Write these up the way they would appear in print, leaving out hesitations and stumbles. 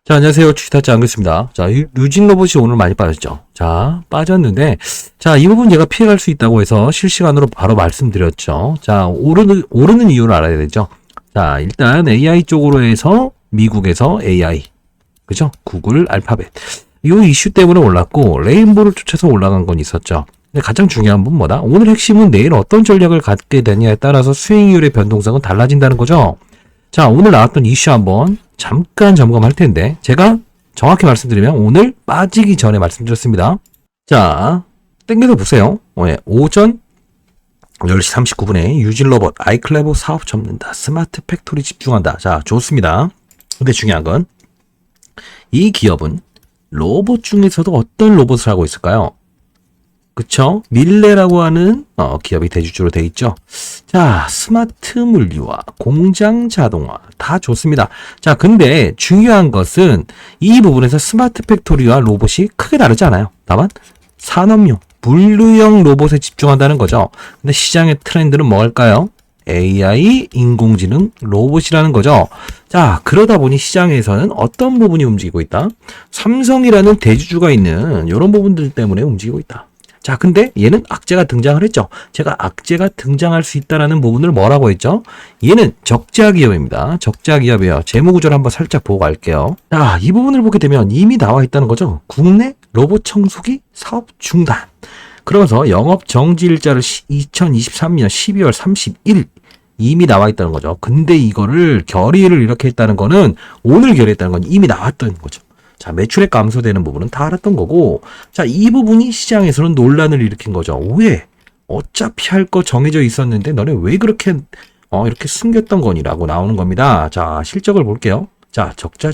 자, 안녕하세요. 주식타짜 안겠습니다. 자, 루진 로봇이 오늘 많이 빠졌죠. 자, 빠졌는데, 자, 이 부분 제가 피해갈 수 있다고 해서 실시간으로 바로 말씀드렸죠. 자, 오르는 이유를 알아야 되죠. 자, 일단 AI 쪽으로 해서 미국에서 AI, 그죠? 구글, 알파벳. 이 이슈 때문에 올랐고, 레인보우를 쫓아서 올라간 건 있었죠. 근데 가장 중요한 건 뭐다? 오늘 핵심은 내일 어떤 전략을 갖게 되냐에 따라서 수익률의 변동성은 달라진다는 거죠. 자, 오늘 나왔던 이슈 한번 잠깐 점검할 텐데, 제가 정확히 말씀드리면 오늘 빠지기 전에 말씀드렸습니다. 자, 땡겨서 보세요. 오전 10시 39분에 유진로봇 아이클레버 사업 접는다. 스마트 팩토리 집중한다. 자, 좋습니다. 근데 중요한 건 이 기업은 로봇 중에서도 어떤 로봇을 하고 있을까요? 그쵸? 밀레라고 하는 기업이 대주주로 돼 있죠. 자, 스마트 물리화, 공장 자동화 다 좋습니다. 자, 근데 중요한 것은 이 부분에서 스마트 팩토리와 로봇이 크게 다르지 않아요. 다만 산업용, 분류형 로봇에 집중한다는 거죠. 근데 시장의 트렌드는 뭐일까요? AI, 인공지능, 로봇이라는 거죠. 자, 그러다 보니 시장에서는 어떤 부분이 움직이고 있다? 삼성이라는 대주주가 있는 이런 부분들 때문에 움직이고 있다. 자, 근데 얘는 악재가 등장을 했죠. 제가 악재가 등장할 수 있다라는 부분을 뭐라고 했죠? 얘는 적자 기업입니다. 적자 기업이에요. 재무구조를 한번 살짝 보고 갈게요. 자, 이 부분을 보게 되면 이미 나와 있다는 거죠. 국내 로봇 청소기 사업 중단. 그러면서 영업 정지 일자를 2023년 12월 31일 이미 나와 있다는 거죠. 근데 이거를 결의를 이렇게 했다는 거는 오늘 결의했다는 건 이미 나왔던 거죠. 자, 매출액 감소되는 부분은 다 알았던 거고, 자, 이 부분이 시장에서는 논란을 일으킨 거죠. 왜? 어차피 할 거 정해져 있었는데 너네 왜 그렇게 이렇게 숨겼던 거니라고 나오는 겁니다. 자, 실적을 볼게요. 자, 적자,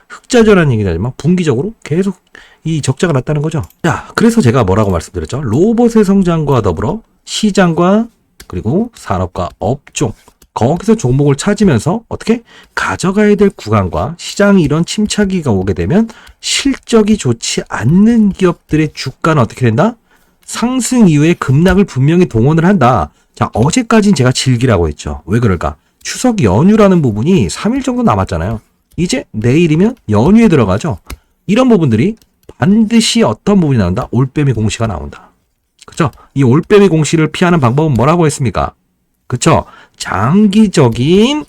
흑자저라는 얘기는 하지만 분기적으로 계속 이 적자가 났다는 거죠. 자, 그래서 제가 뭐라고 말씀드렸죠? 로봇의 성장과 더불어 시장과 그리고 산업과 업종, 거기서 종목을 찾으면서 어떻게 가져가야 될 구간과 시장이 이런 침체기가 오게 되면 실적이 좋지 않는 기업들의 주가는 어떻게 된다? 상승 이후에 급락을 분명히 동원을 한다. 자, 어제까지는 제가 즐기라고 했죠. 왜 그럴까? 추석 연휴라는 부분이 3일 정도 남았잖아요. 이제 내일이면 연휴에 들어가죠. 이런 부분들이 반드시 어떤 부분이 나온다? 올빼미 공시가 나온다. 그쵸? 이 올빼미 공시를 피하는 방법은 뭐라고 했습니까? 그쵸? 장기적인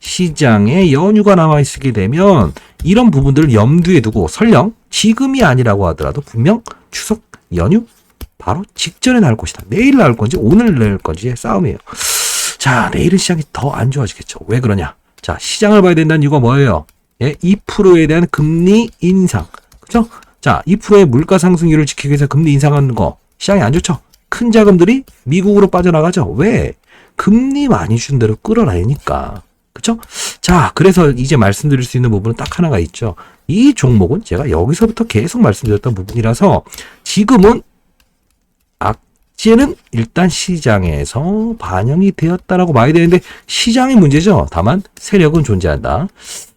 시장에 연휴가 남아 있게 되면 이런 부분들을 염두에 두고 설령 지금이 아니라고 하더라도 분명 추석 연휴 바로 직전에 나올 것이다. 내일 나올 건지 오늘 나올 건지의 싸움이에요. 자, 내일은 시장이 더 안 좋아지겠죠. 왜 그러냐? 자, 시장을 봐야 된다는 이유가 뭐예요? 예, 2%에 대한 금리 인상. 그죠? 자, 2%의 물가 상승률을 지키기 위해서 금리 인상하는 거 시장이 안 좋죠. 큰 자금들이 미국으로 빠져나가죠. 왜? 금리 많이 준 대로 끌어내니까. 그쵸? 자, 그래서 이제 말씀드릴 수 있는 부분은 딱 하나가 있죠. 이 종목은 제가 여기서부터 계속 말씀드렸던 부분이라서 지금은 악재는 일단 시장에서 반영이 되었다라고 봐야 되는데 시장이 문제죠. 다만 세력은 존재한다.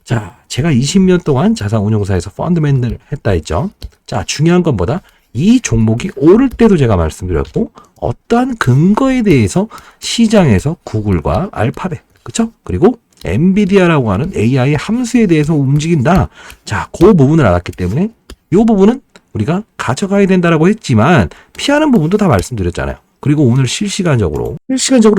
자, 제가 20년 동안 자산운용사에서 펀드맨을 했다 했죠. 자, 중요한 건 뭐다? 이 종목이 오를 때도 제가 말씀드렸고 어떠한 근거에 대해서 시장에서 구글과 알파벳, 그쵸? 그리고 엔비디아라고 하는 AI 함수에 대해서 움직인다. 자, 그 부분을 알았기 때문에 이 부분은 우리가 가져가야 된다라고 했지만 피하는 부분도 다 말씀드렸잖아요. 그리고 오늘 실시간적으로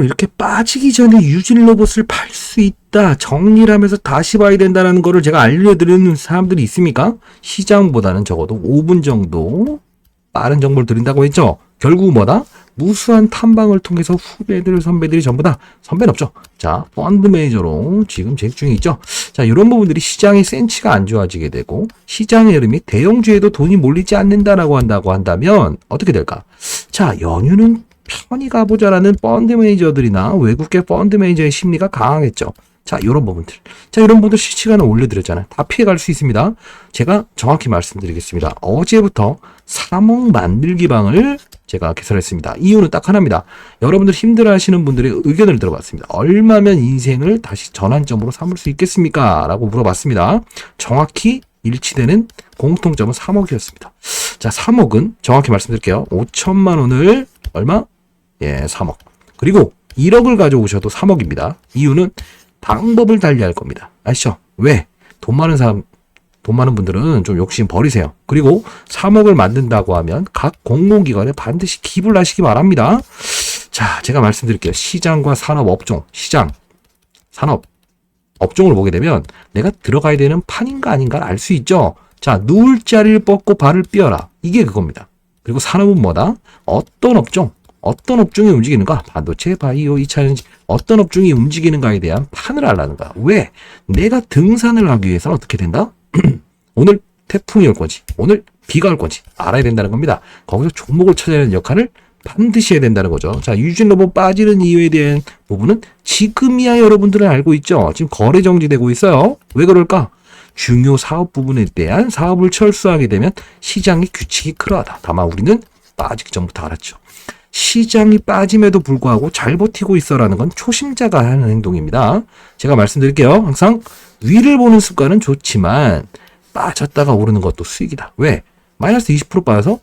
이렇게 빠지기 전에 유진 로봇을 팔 수 있다. 정리를 하면서 다시 봐야 된다는 거를 제가 알려드리는 사람들이 있습니까? 시장보다는 적어도 5분 정도 빠른 정보를 드린다고 했죠. 결국 뭐다? 무수한 탐방을 통해서 후배들, 선배들이 전부 다 선배는 없죠. 자, 펀드 매니저로 지금 재직 중에 있죠. 자, 이런 부분들이 시장의 센치가 안 좋아지게 되고 시장의 흐름이 대형주에도 돈이 몰리지 않는다라고 한다면 어떻게 될까? 자, 연휴는 편히 가보자라는 펀드 매니저들이나 외국계 펀드 매니저의 심리가 강하겠죠. 자, 이런 부분들. 자, 이런 부분들 실시간을 올려드렸잖아요. 다 피해갈 수 있습니다. 제가 정확히 말씀드리겠습니다. 어제부터 3억 만들기 방을 제가 개설했습니다. 이유는 딱 하나입니다. 여러분들 힘들어 하시는 분들의 의견을 들어봤습니다. 얼마면 인생을 다시 전환점으로 삼을 수 있겠습니까? 라고 물어봤습니다. 정확히 일치되는 공통점은 3억이었습니다. 자, 3억은 정확히 말씀드릴게요. 5천만 원을 얼마? 예, 3억. 그리고 1억을 가져오셔도 3억입니다. 이유는 방법을 달리할 겁니다. 아시죠? 왜? 돈 많은 사람 돈 많은 분들은 좀 욕심 버리세요. 그리고 3억을 만든다고 하면 각 공공기관에 반드시 기부를 하시기 바랍니다. 자, 제가 말씀드릴게요. 시장과 산업 업종, 시장, 산업, 업종을 보게 되면 내가 들어가야 되는 판인가 아닌가를 알 수 있죠. 자, 누울 자리를 뻗고 발을 삐어라. 이게 그겁니다. 그리고 산업은 뭐다? 어떤 업종이 움직이는가? 반도체, 바이오, 2차 전지, 어떤 업종이 움직이는가에 대한 판을 알라는 거야. 왜? 내가 등산을 하기 위해서는 어떻게 된다? 오늘 태풍이 올 건지, 오늘 비가 올 건지 알아야 된다는 겁니다. 거기서 종목을 찾아야 하는 역할을 반드시 해야 된다는 거죠. 자, 유진로봇 빠지는 이유에 대한 부분은 지금이야 여러분들은 알고 있죠. 지금 거래 정지되고 있어요. 왜 그럴까? 중요 사업 부분에 대한 사업을 철수하게 되면 시장의 규칙이 그러하다. 다만 우리는 빠지기 전부터 알았죠. 시장이 빠짐에도 불구하고 잘 버티고 있어라는 건 초심자가 하는 행동입니다. 제가 말씀드릴게요. 항상 위를 보는 습관은 좋지만 빠졌다가 오르는 것도 수익이다. 왜? 마이너스 20% 빠져서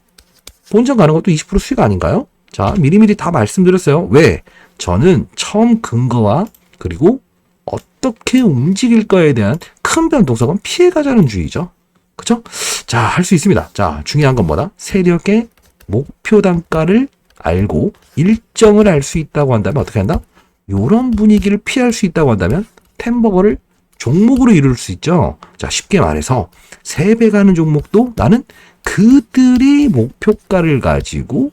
본전 가는 것도 20% 수익 아닌가요? 자, 미리미리 다 말씀드렸어요. 왜? 저는 처음 근거와 그리고 어떻게 움직일 거에 대한 큰 변동성은 피해가자는 주의죠. 그쵸? 자, 할 수 있습니다. 자, 중요한 건 뭐다? 세력의 목표 단가를 알고 일정을 알 수 있다고 한다면 어떻게 한다? 이런 분위기를 피할 수 있다고 한다면 템버거를 종목으로 이룰 수 있죠. 자, 쉽게 말해서 3배 가는 종목도 나는 그들의 목표가를 가지고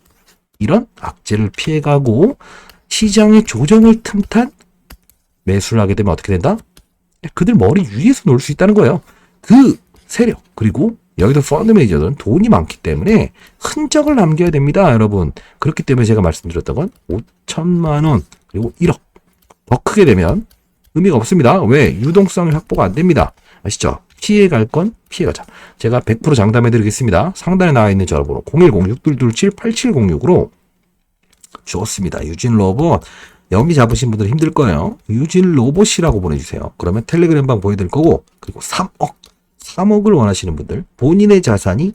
이런 악재를 피해가고 시장의 조정을 틈탄 매수를 하게 되면 어떻게 된다? 그들 머리 위에서 놀 수 있다는 거예요. 그 세력, 그리고 여기서 펀드 매니저들은 돈이 많기 때문에 흔적을 남겨야 됩니다, 여러분. 그렇기 때문에 제가 말씀드렸던 건 5천만 원, 그리고 1억. 더 크게 되면 의미가 없습니다. 왜? 유동성이 확보가 안 됩니다. 아시죠? 피해갈 건 피해가자. 제가 100% 장담해 드리겠습니다. 상단에 나와 있는 전화번호 010-6227-8706으로 좋습니다. 유진로봇. 여기 잡으신 분들 힘들 거예요. 유진로봇이라고 보내주세요. 그러면 텔레그램방 보여드릴 거고, 그리고 3억을 원하시는 분들, 본인의 자산이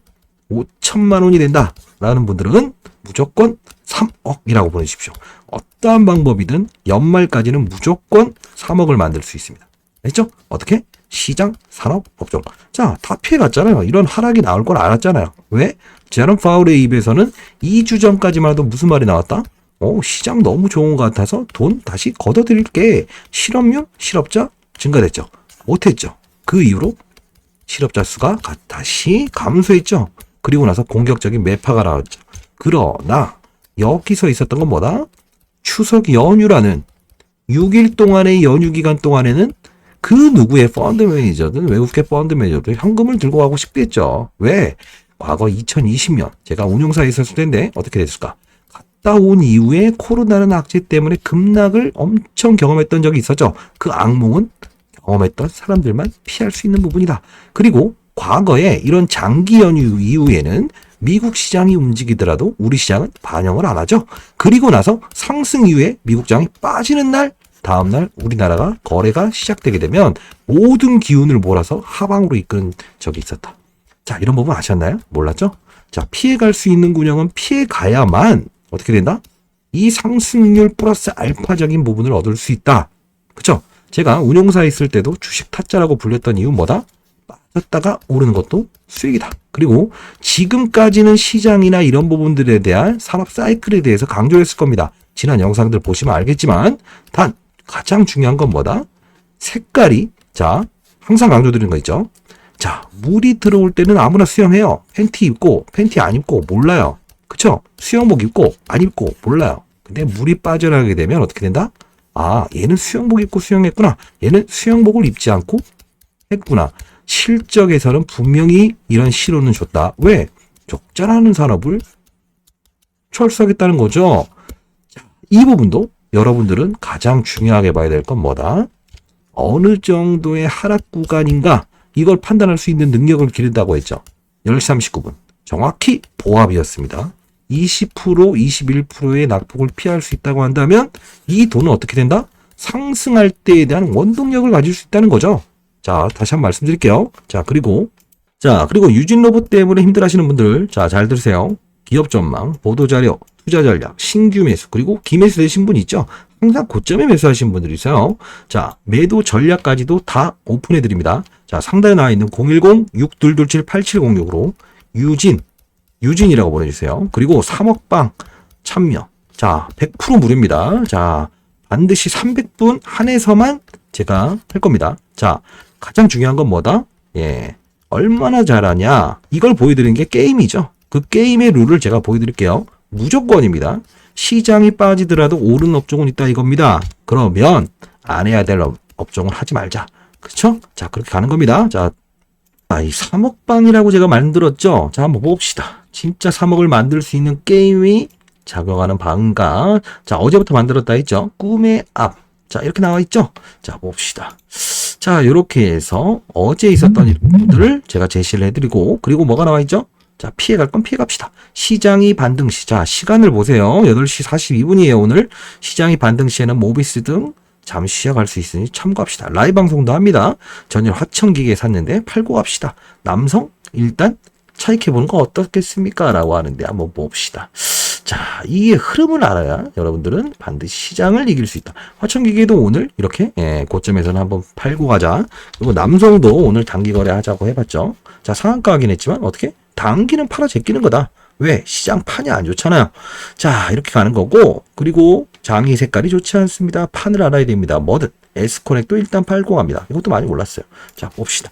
5천만 원이 된다 라는 분들은 무조건 3억이라고 보내주십시오. 어떠한 방법이든 연말까지는 무조건 3억을 만들 수 있습니다. 알죠? 어떻게? 시장, 산업, 업종. 자, 다 피해갔잖아요. 이런 하락이 나올 걸 알았잖아요. 왜? 제롬 파울의 입에서는 2주 전까지만 해도 무슨 말이 나왔다? 시장 너무 좋은 것 같아서 돈 다시 걷어드릴게. 실업률, 실업자 증가됐죠. 못했죠. 그 이후로 실업자 수가 다시 감소했죠. 그리고 나서 공격적인 매파가 나왔죠. 그러나 여기서 있었던 건 뭐다? 추석 연휴라는 6일 동안의 연휴 기간 동안에는 그 누구의 펀드 매니저든 외국계 펀드 매니저든 현금을 들고 가고 싶겠죠. 왜? 과거 2020년 제가 운용사에 있었을 텐데 어떻게 됐을까? 갔다 온 이후에 코로나라는 악재 때문에 급락을 엄청 경험했던 적이 있었죠. 그 악몽은 경험했던 사람들만 피할 수 있는 부분이다. 그리고 과거에 이런 장기 연휴 이후에는 미국 시장이 움직이더라도 우리 시장은 반영을 안 하죠. 그리고 나서 상승 이후에 미국 장이 빠지는 날, 다음날 우리나라가 거래가 시작되게 되면 모든 기운을 몰아서 하방으로 이끄는 적이 있었다. 자, 이런 부분 아셨나요? 몰랐죠? 자, 피해갈 수 있는 군형은 피해가야만 어떻게 된다? 이 상승률 플러스 알파적인 부분을 얻을 수 있다. 그쵸? 제가 운용사에 있을 때도 주식 타짜라고 불렸던 이유는 뭐다? 빠졌다가 오르는 것도 수익이다. 그리고 지금까지는 시장이나 이런 부분들에 대한 산업 사이클에 대해서 강조했을 겁니다. 지난 영상들 보시면 알겠지만 단 가장 중요한 건 뭐다? 색깔이 자 항상 강조드리는 거 있죠. 자, 물이 들어올 때는 아무나 수영해요. 팬티 입고 팬티 안 입고 몰라요. 그쵸? 수영복 입고 안 입고 몰라요. 근데 물이 빠져나가게 되면 어떻게 된다? 아, 얘는 수영복 입고 수영했구나. 얘는 수영복을 입지 않고 했구나. 실적에서는 분명히 이런 실효는 줬다. 왜? 적자라는 산업을 철수하겠다는 거죠. 이 부분도 여러분들은 가장 중요하게 봐야 될 건 뭐다? 어느 정도의 하락 구간인가? 이걸 판단할 수 있는 능력을 기른다고 했죠. 10시 39분. 정확히 보합이었습니다. 20%, 21%의 낙폭을 피할 수 있다고 한다면 이 돈은 어떻게 된다? 상승할 때에 대한 원동력을 가질 수 있다는 거죠. 자, 다시 한번 말씀드릴게요. 그리고 유진로봇 때문에 힘들어하시는 분들, 자, 잘 들으세요. 기업 전망, 보도자료, 투자 전략, 신규 매수, 그리고 기매수 되신 분 있죠? 항상 고점에 매수하신 분들이 있어요. 자, 매도 전략까지도 다 오픈해 드립니다. 자, 상단에 나와 있는 010-6227-8706으로 유진이라고 보내주세요. 그리고 3억방 참여. 자, 100% 무료입니다. 자, 반드시 300분 한해서만 제가 할 겁니다. 자, 가장 중요한 건 뭐다? 예, 얼마나 잘하냐? 이걸 보여드리는 게 게임이죠. 그 게임의 룰을 제가 보여드릴게요. 무조건입니다. 시장이 빠지더라도 오르는 업종은 있다 이겁니다. 그러면 안 해야 될 업종을 하지 말자. 그쵸? 자, 그렇게 가는 겁니다. 자, 이 3억방이라고 제가 만들었죠? 자, 한번 봅시다. 진짜 3억을 만들 수 있는 게임이 작용하는 방가. 자, 어제부터 만들었다 했죠? 꿈의 앞. 자, 이렇게 나와 있죠? 자, 봅시다. 자, 이렇게 해서 어제 있었던 일들을 제가 제시를 해드리고, 그리고 뭐가 나와 있죠? 자, 피해갈 건 피해갑시다. 시장이 반등 시. 자, 시간을 보세요. 8시 42분이에요, 오늘. 시장이 반등 시에는 모비스 등 잠시 쉬어갈 수 있으니 참고합시다. 라이브 방송도 합니다. 전일 화천기계 샀는데 팔고 갑시다. 남성, 일단 차익해보는 거 어떻겠습니까? 라고 하는데 한번 봅시다. 자, 이게 흐름을 알아야 여러분들은 반드시 시장을 이길 수 있다. 화천기계도 오늘 이렇게 고점에서는 한번 팔고 가자. 그리고 남성도 오늘 단기 거래하자고 해봤죠. 자, 상한가 하긴 했지만 어떻게? 단기는 팔아 제끼는 거다. 왜? 시장 판이 안 좋잖아요. 자, 이렇게 가는 거고, 그리고 장이 색깔이 좋지 않습니다. 판을 알아야 됩니다. 뭐든 S코넥도 일단 팔고 갑니다. 이것도 많이 올랐어요. 자, 봅시다.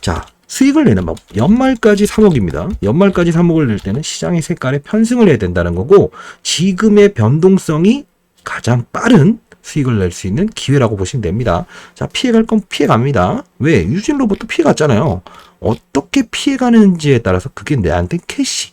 자, 수익을 내는 방법. 연말까지 3억입니다. 연말까지 3억을 낼 때는 시장의 색깔에 편승을 해야 된다는 거고, 지금의 변동성이 가장 빠른 수익을 낼 수 있는 기회라고 보시면 됩니다. 자, 피해갈 건 피해갑니다. 왜? 유진로봇도 피해갔잖아요. 어떻게 피해가는지에 따라서 그게 내한테 캐시,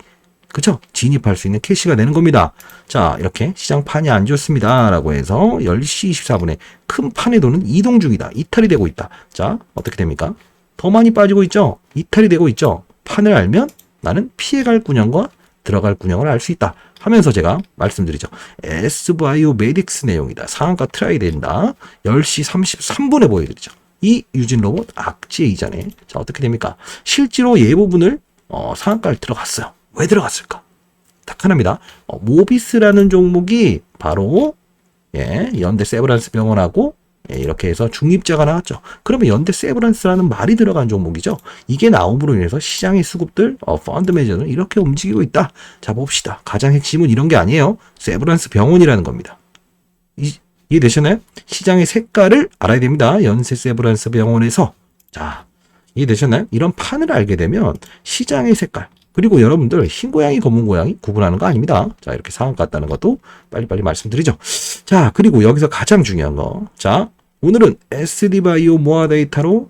그쵸? 진입할 수 있는 캐시가 되는 겁니다. 자, 이렇게 시장 판이 안 좋습니다. 라고 해서 10시 24분에 큰 판의 돈은 이동 중이다. 이탈이 되고 있다. 자, 어떻게 됩니까? 더 많이 빠지고 있죠? 이탈이 되고 있죠? 판을 알면 나는 피해갈 군형과 들어갈 군형을 알 수 있다. 하면서 제가 말씀드리죠. S바이오 메딕스 내용이다. 상한가 트라이 된다. 10시 33분에 보여드리죠. 이 유진로봇 악재 이전에. 자, 어떻게 됩니까? 실제로 예부분을 상한가를 들어갔어요. 왜 들어갔을까? 딱 하나입니다. 모비스라는 종목이 바로 연대 세브란스 병원하고 이렇게 해서 중립자가 나왔죠. 그러면 연대 세브란스라는 말이 들어간 종목이죠. 이게 나옴으로 인해서 시장의 수급들, 펀드 매니저는 이렇게 움직이고 있다. 자, 봅시다. 가장 핵심은 이런 게 아니에요. 세브란스 병원이라는 겁니다. 이해되셨나요? 시장의 색깔을 알아야 됩니다. 연세 세브란스 병원에서. 자, 이해되셨나요? 이런 판을 알게 되면 시장의 색깔, 그리고 여러분들 흰 고양이 검은 고양이 구분하는 거 아닙니다. 자, 이렇게 상황 같다는 것도 빨리빨리 말씀드리죠. 자, 그리고 여기서 가장 중요한 거. 자, 오늘은 SD바이오 모아 데이터로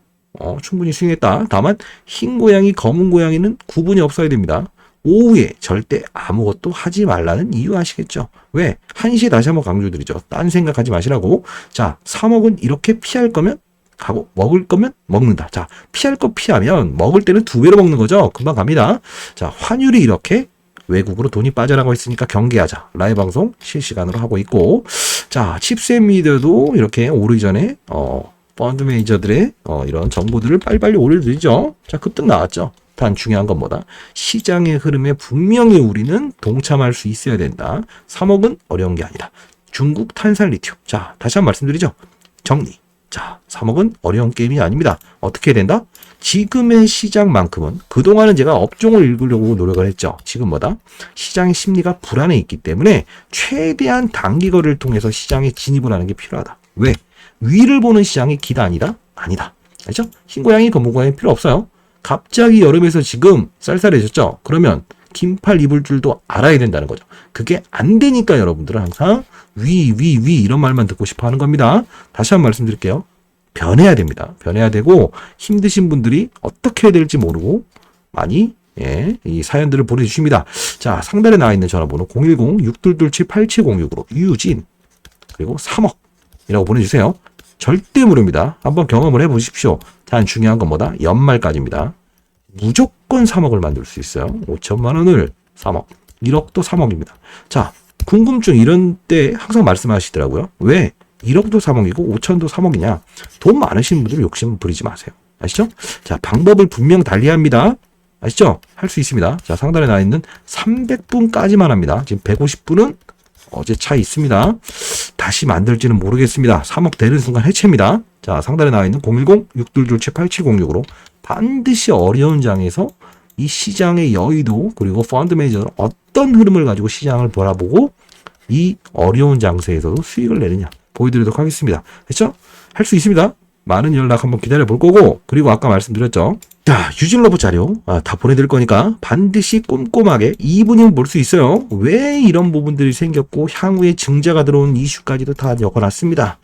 충분히 수익했다. 다만 흰 고양이 검은 고양이는 구분이 없어야 됩니다. 오후에 절대 아무것도 하지 말라는 이유 아시겠죠? 왜? 1시에 다시 한번 강조드리죠. 딴 생각하지 마시라고. 자, 3억은 이렇게 피할 거면 가고, 먹을 거면 먹는다. 자, 피할 거 피하면 먹을 때는 2배로 먹는 거죠. 금방 갑니다. 자, 환율이 이렇게 외국으로 돈이 빠져나가고 있으니까 경계하자. 라이브 방송 실시간으로 하고 있고, 자, 칩셋 미디어도 이렇게 오르기 전에 펀드 매니저들의 이런 정보들을 빨리빨리 올려드리죠. 자, 급등 나왔죠. 단 중요한 건 뭐다? 시장의 흐름에 분명히 우리는 동참할 수 있어야 된다. 3억은 어려운 게 아니다. 중국 탄산 리튬. 자, 다시 한번 말씀드리죠. 정리. 자, 3억은 어려운 게임이 아닙니다. 어떻게 해야 된다? 지금의 시장만큼은, 그동안은 제가 업종을 읽으려고 노력을 했죠. 지금 뭐다? 시장의 심리가 불안해 있기 때문에 최대한 단기 거래를 통해서 시장에 진입을 하는 게 필요하다. 왜? 위를 보는 시장이 기다 아니다? 아니다. 알죠? 흰 고양이 검은 고양이 필요 없어요. 갑자기 여름에서 지금 쌀쌀해졌죠? 그러면 긴팔 입을 줄도 알아야 된다는 거죠. 그게 안 되니까 여러분들은 항상 위 이런 말만 듣고 싶어 하는 겁니다. 다시 한번 말씀드릴게요. 변해야 됩니다. 변해야 되고, 힘드신 분들이 어떻게 해야 될지 모르고 많이 이 사연들을 보내주십니다. 자, 상단에 나와 있는 전화번호 010-6227-8706으로 유진 그리고 3억이라고 보내주세요. 절대 무료입니다. 한번 경험을 해보십시오. 단 중요한 건 뭐다? 연말까지입니다. 무조건 3억을 만들 수 있어요. 5천만 원을 3억, 1억도 3억입니다. 자, 궁금증 이런 때 항상 말씀하시더라고요. 왜 1억도 3억이고 5천도 3억이냐? 돈 많으신 분들 욕심 부리지 마세요. 아시죠? 자, 방법을 분명 달리합니다. 아시죠? 할 수 있습니다. 자, 상단에 나와 있는 300분까지만 합니다. 지금 150분은 어제 차 있습니다. 다시 만들지는 모르겠습니다. 3억 되는 순간 해체입니다. 자, 상단에 나와 있는 010-622-7870으로 반드시 어려운 장에서 이 시장의 여의도 그리고 펀드 매니저는 어떤 흐름을 가지고 시장을 바라보고 이 어려운 장세에서도 수익을 내느냐 보여드리도록 하겠습니다. 됐죠? 할 수 있습니다. 많은 연락 한번 기다려 볼 거고, 그리고 아까 말씀드렸죠. 자, 유진러브 자료 다 보내드릴 거니까 반드시 꼼꼼하게 2분이면 볼 수 있어요. 왜 이런 부분들이 생겼고 향후에 증자가 들어온 이슈까지도 다 적어놨습니다.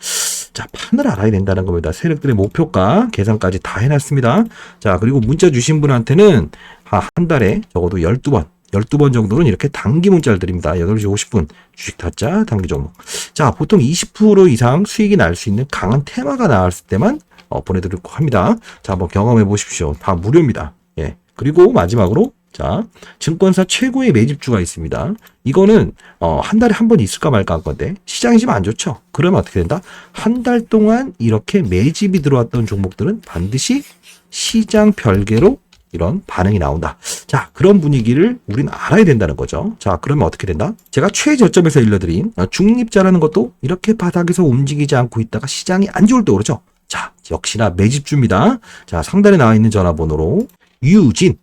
자, 판을 알아야 된다는 겁니다. 세력들의 목표가 계산까지 다 해놨습니다. 자, 그리고 문자 주신 분한테는 한 달에 적어도 12번 정도는 이렇게 단기 문자를 드립니다. 8시 50분 주식 타짜 단기 종목. 자, 보통 20% 이상 수익이 날 수 있는 강한 테마가 나왔을 때만 보내드리고 합니다. 자, 한번 경험해 보십시오. 다 무료입니다. 예. 그리고 마지막으로 자, 증권사 최고의 매집주가 있습니다. 이거는 한 달에 한 번 있을까 말까 한 건데 시장이 좀 안 좋죠. 그러면 어떻게 된다? 한 달 동안 이렇게 매집이 들어왔던 종목들은 반드시 시장 별개로 이런 반응이 나온다. 자, 그런 분위기를 우리는 알아야 된다는 거죠. 자, 그러면 어떻게 된다? 제가 최저점에서 일러드린 중립자라는 것도 이렇게 바닥에서 움직이지 않고 있다가 시장이 안 좋을 때 오르죠. 자, 역시나 매집주입니다. 자, 상단에 나와 있는 전화번호로 유진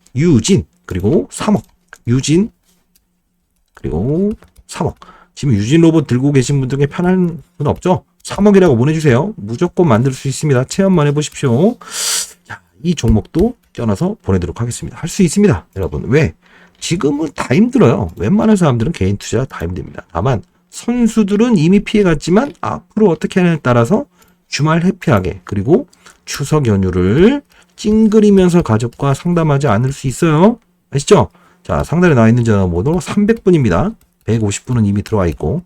그리고 3억 유진 그리고 3억. 지금 유진 로봇 들고 계신 분 중에 편한 분 없죠? 3억이라고 보내주세요. 무조건 만들 수 있습니다. 체험만 해보십시오. 자, 이 종목도 껴놔서 보내도록 하겠습니다. 할 수 있습니다. 여러분. 왜? 지금은 다 힘들어요. 웬만한 사람들은 개인 투자 다 힘듭니다. 다만 선수들은 이미 피해갔지만 앞으로 어떻게 하냐에 따라서 주말 해피하게 그리고 추석 연휴를 찡그리면서 가족과 상담하지 않을 수 있어요. 아시죠? 자, 상단에 나와 있는 전화번호 300분입니다. 150분은 이미 들어와 있고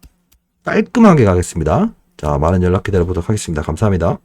깔끔하게 가겠습니다. 자, 많은 연락 기다려보도록 하겠습니다. 감사합니다.